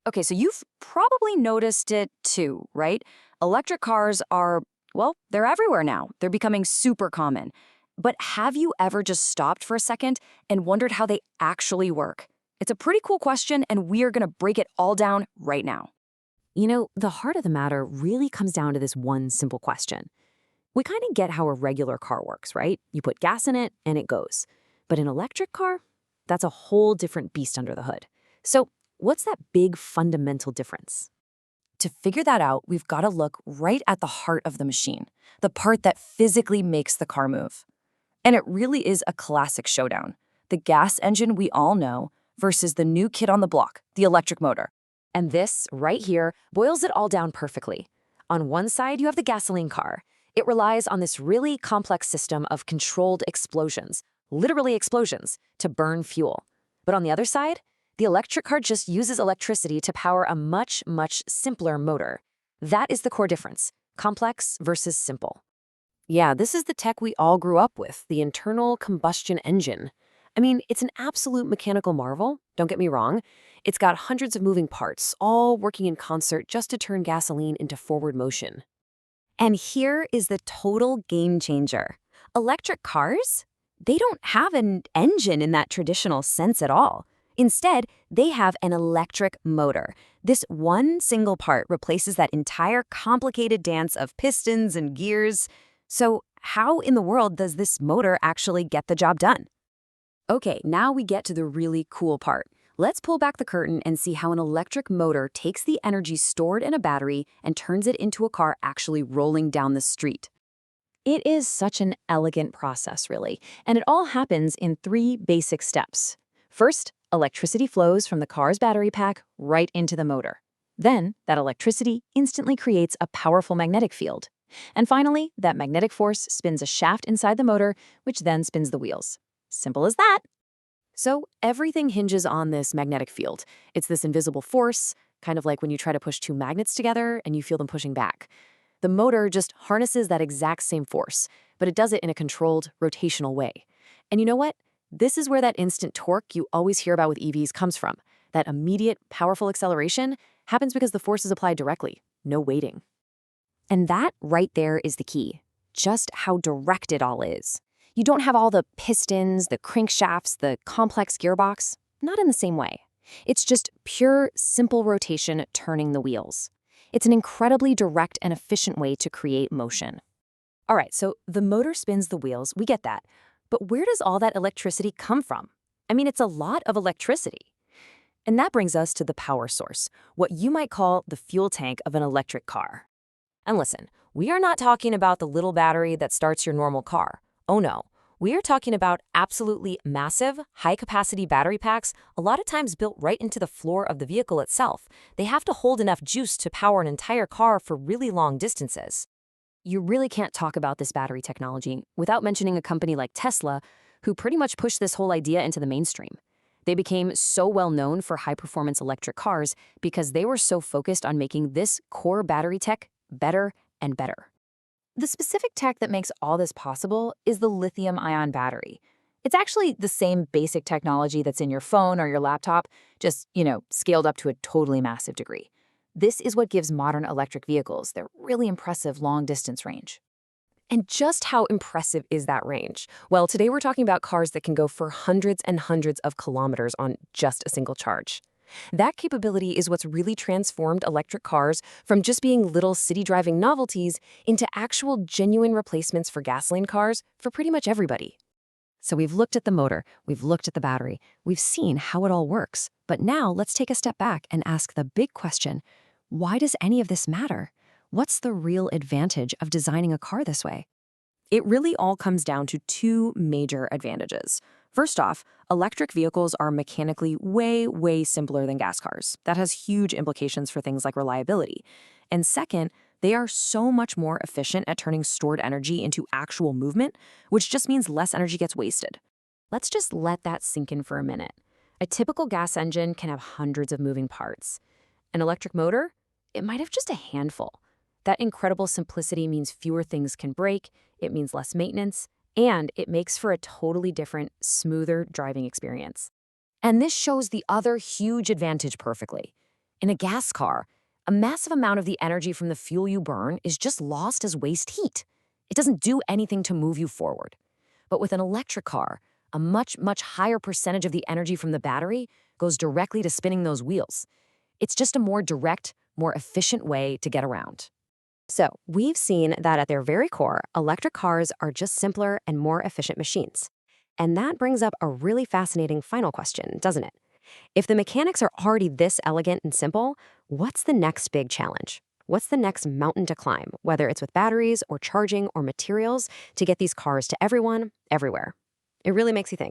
Okay, so you've probably noticed it too, right? Electric cars are, well, they're everywhere now. They're becoming super common. But have you ever just stopped for a second and wondered how they actually work? It's a pretty cool question, and we are going to break it all down right now. The heart of the matter really comes down to this one simple question. We kind of get how a regular car works, right? You put gas in it and it goes. But an electric car? That's a whole different beast under the hood. So, what's that big fundamental difference? To figure that out, we've got to look right at the heart of the machine, the part that physically makes the car move. And it really is a classic showdown. The gas engine we all know versus the new kid on the block, the electric motor. And this, right here, boils it all down perfectly. On one side, you have the gasoline car. It relies on this really complex system of controlled explosions, literally explosions, to burn fuel. But on the other side, the electric car just uses electricity to power a much, much simpler motor. That is the core difference, complex versus simple. Yeah, this is the tech we all grew up with, the internal combustion engine. I mean, it's an absolute mechanical marvel, don't get me wrong. It's got hundreds of moving parts, all working in concert just to turn gasoline into forward motion. And here is the total game changer. Electric cars? They don't have an engine in that traditional sense at all. Instead, they have an electric motor. This one single part replaces that entire complicated dance of pistons and gears. So how in the world does this motor actually get the job done? Okay, now we get to the really cool part. Let's pull back the curtain and see how an electric motor takes the energy stored in a battery and turns it into a car actually rolling down the street. It is such an elegant process, really, and it all happens in 3 basic steps. First, electricity flows from the car's battery pack right into the motor. Then, that electricity instantly creates a powerful magnetic field. And finally, that magnetic force spins a shaft inside the motor, which then spins the wheels. Simple as that. So everything hinges on this magnetic field. It's this invisible force, kind of like when you try to push 2 magnets together and you feel them pushing back. The motor just harnesses that exact same force, but it does it in a controlled, rotational way. And you know what? This is where that instant torque you always hear about with EVs comes from. That immediate, powerful acceleration happens because the force is applied directly, no waiting. And that right there is the key, just how direct it all is. You don't have all the pistons, the crankshafts, the complex gearbox. Not in the same way. It's just pure, simple rotation turning the wheels. It's an incredibly direct and efficient way to create motion. All right, so the motor spins the wheels, we get that. But where does all that electricity come from? I mean, it's a lot of electricity. And that brings us to the power source, what you might call the fuel tank of an electric car. And listen, we are not talking about the little battery that starts your normal car. Oh no, we are talking about absolutely massive, high-capacity battery packs, a lot of times built right into the floor of the vehicle itself. They have to hold enough juice to power an entire car for really long distances. You really can't talk about this battery technology without mentioning a company like Tesla, who pretty much pushed this whole idea into the mainstream. They became so well known for high-performance electric cars because they were so focused on making this core battery tech better and better. The specific tech that makes all this possible is the lithium-ion battery. It's actually the same basic technology that's in your phone or your laptop, just, scaled up to a totally massive degree. This is what gives modern electric vehicles their really impressive long-distance range. And just how impressive is that range? Well, today we're talking about cars that can go for hundreds and hundreds of kilometers on just a single charge. That capability is what's really transformed electric cars from just being little city-driving novelties into actual genuine replacements for gasoline cars for pretty much everybody. So we've looked at the motor, we've looked at the battery, we've seen how it all works. But now let's take a step back and ask the big question, why does any of this matter? What's the real advantage of designing a car this way? It really all comes down to 2 major advantages. First off, electric vehicles are mechanically way, way simpler than gas cars. That has huge implications for things like reliability. And second, they are so much more efficient at turning stored energy into actual movement, which just means less energy gets wasted. Let's just let that sink in for a minute. A typical gas engine can have hundreds of moving parts. An electric motor? It might have just a handful. That incredible simplicity means fewer things can break, it means less maintenance, and it makes for a totally different, smoother driving experience. And this shows the other huge advantage perfectly. In a gas car, a massive amount of the energy from the fuel you burn is just lost as waste heat. It doesn't do anything to move you forward. But with an electric car, a much, much higher percentage of the energy from the battery goes directly to spinning those wheels. It's just a more direct, more efficient way to get around. So, we've seen that at their very core, electric cars are just simpler and more efficient machines. And that brings up a really fascinating final question, doesn't it? If the mechanics are already this elegant and simple, what's the next big challenge? What's the next mountain to climb, whether it's with batteries or charging or materials, to get these cars to everyone, everywhere? It really makes you think.